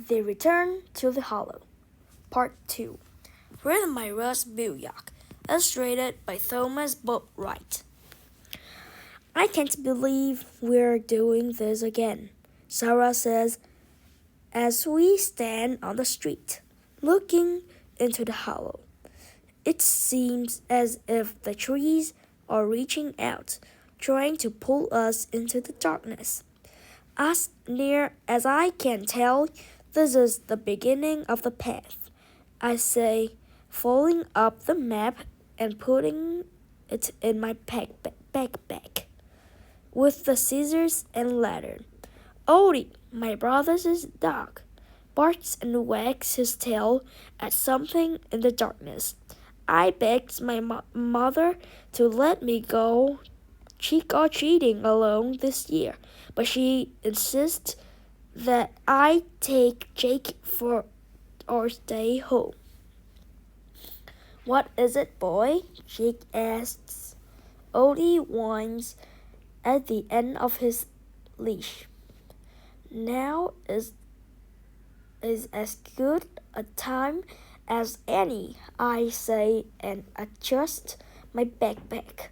They Return to the Hollow, Part 2. Written by Russ Buyok, illustrated by Thomas Boatwright. I can't believe we're doing this again, Sarah says as we stand on the street, looking into the hollow. It seems as if the trees are reaching out, trying to pull us into the darkness. As near as I can tell, this is the beginning of the path, I say, folding up the map and putting it in my backpack with the scissors and lantern. Odie, my brother's dog, barks and wags his tail at something in the darkness. I begged my mother to let me go trick-or-treating alone this year, but she insists that I take Jake for or stay home. What is it, boy? Jake asks. Odie whines at the end of his leash. Now is as good a time as any, I say and adjust my backpack.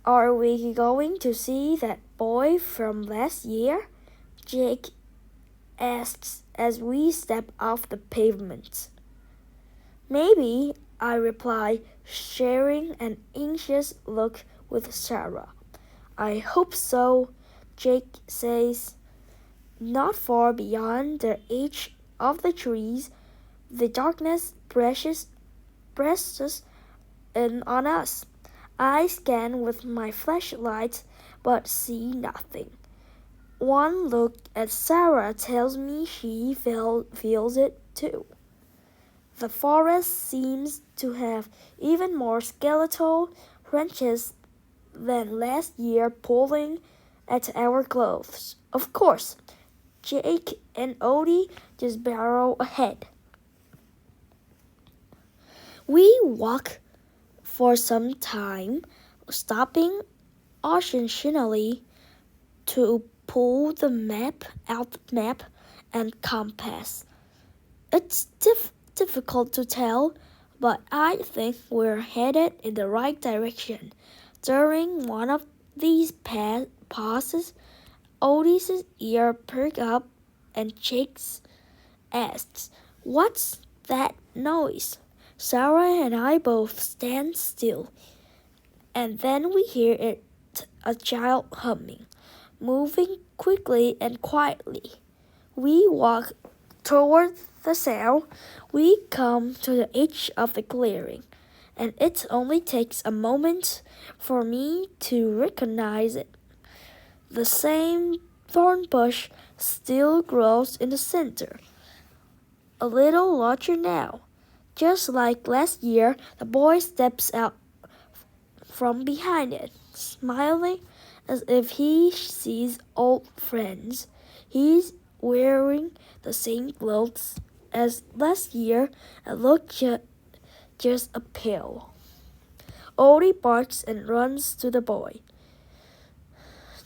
Are we going to see that boy from last year? Jake asks as we step off the pavement. Maybe, I reply, sharing an anxious look with Sarah. I hope so, Jake says. Not far beyond the edge of the trees, the darkness presses in on us. I scan with my flashlight, but see nothing. One look at Sarah tells me she feels it too. The forest seems to have even more skeletal branches than last year pulling at our clothes. Of course, Jake and Odie just barrel ahead. We walk for some time, stopping occasionally to pull the map and compass. It's difficult to tell, but I think we're headed in the right direction. During one of these pauses, Odie's ear perked up and Jake asks, "What's that noise?" Sarah and I both stand still, and then we hear a child humming, moving quickly and quietly. We walk toward the sound. We come to the edge of the clearing, and it only takes a moment for me to recognize it. The same thorn bush still grows in the center, a little larger now. Just like last year, the boy steps out from behind it, smiling as if he sees old friends. He's wearing the same clothes as last year and looks just a pale. Odie barks and runs to the boy.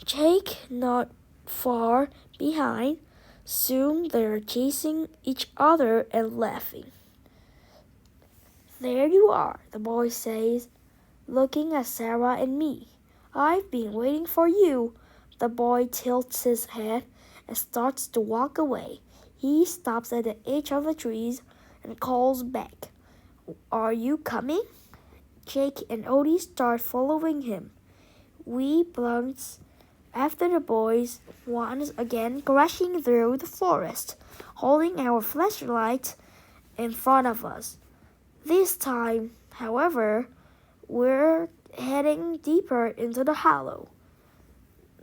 Jake not far behind. Soon they're chasing each other and laughing. "There you are," the boy says, looking at Sarah and me. "I've been waiting for you." The boy tilts his head and starts to walk away. He stops at the edge of the trees and calls back, "Are you coming?" Jake and Odie start following him. We bounce after the boys, once again crashing through the forest, holding our flashlight in front of us. This time, however, we're heading deeper into the hollow,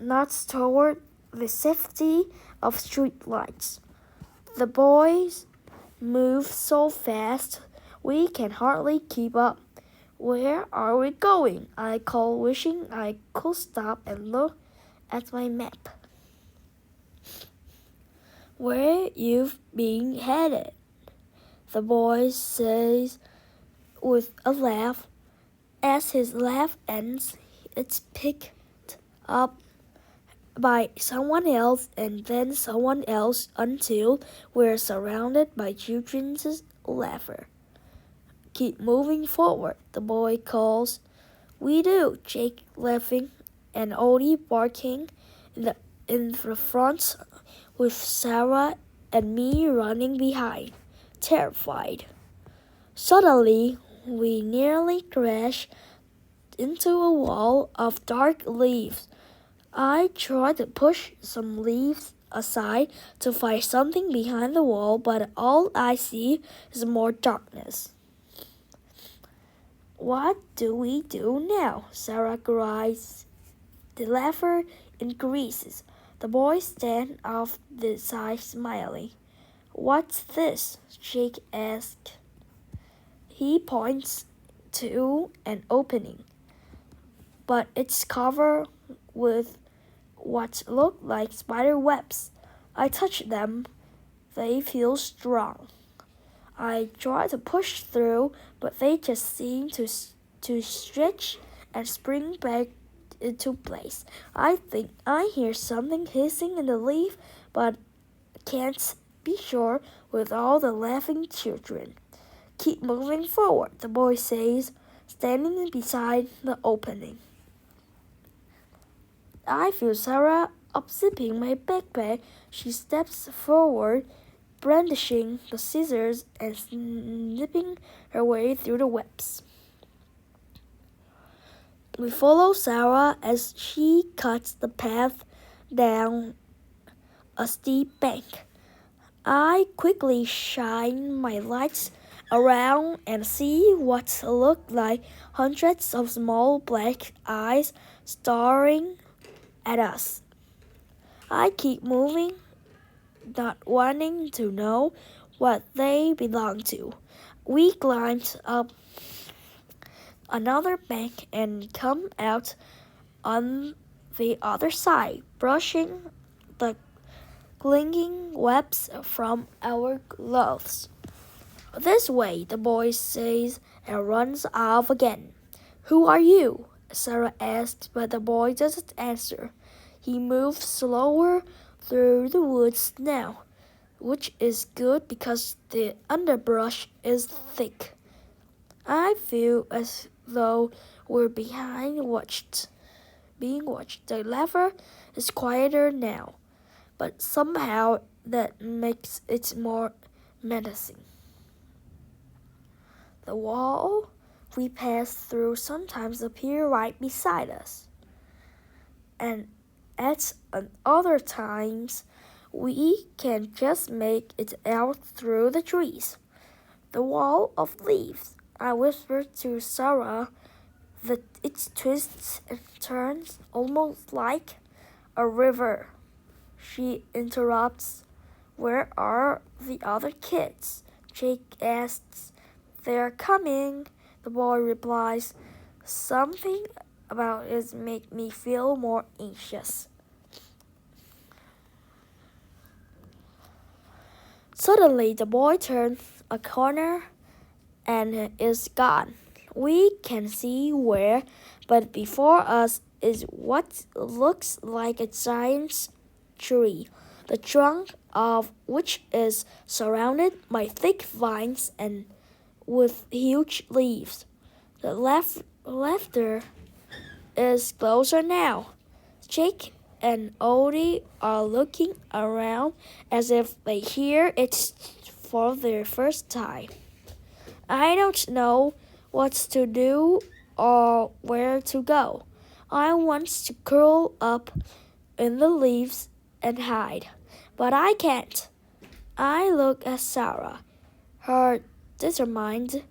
not toward the safety of street lights. The boys move so fast we can hardly keep up. "Where are we going?" I call, wishing I could stop and look at my map. "Where you've been headed," the boy says with a laugh. As his laugh ends, it's picked up by someone else and then someone else until we're surrounded by children's laughter. Keep moving forward, the boy calls. We do, Jake laughing and Odie barking in the front with Sarah and me running behind, terrified. Suddenly, we nearly crashed into a wall of dark leaves. I tried to push some leaves aside to find something behind the wall, but all I see is more darkness. What do we do now? Sarah cries. The laughter increases. The boys stand off the side smiling. What's this? Jake asks. He points to an opening, but it's covered with what look like spider webs. I touch them. They feel strong. I try to push through, but they just seem to stretch and spring back into place. I think I hear something hissing in the leaf, but can't be sure with all the laughing children. Keep moving forward, the boy says, standing beside the opening. I feel Sarah unzipping my backpack. She steps forward, brandishing the scissors and snipping her way through the webs. We follow Sarah as she cuts the path down a steep bank. I quickly shine my lights around and see what look like hundreds of small black eyes staring at us. I keep moving, not wanting to know what they belong to. We climbed up another bank and come out on the other side, brushing the clinging webs from our clothes. This way, the boy says and runs off again. Who are you? Sarah asks, but the boy doesn't answer. He moves slower through the woods now, which is good because the underbrush is thick. I feel as though we're being watched. The laughter is quieter now, but somehow that makes it more menacing. The wall we pass through sometimes appear right beside us, and at other times we can just make it out through the trees. The wall of leaves, I whispered to Sarah, that it twists and turns almost like a river. She interrupts. Where are the other kids? Jake asks. They're coming, the boy replies. Something about it makes me feel more anxious. Suddenly, the boy turns a corner and is gone. We can see where, but before us is what looks like a giant tree, the trunk of which is surrounded by thick vines and with huge leaves. The laughter is closer now. Jake and Odie are looking around as if they hear it for the first time. I don't know what to do or where to go. I want to curl up in the leaves and hide, but I can't. I look at Sarah. Her determined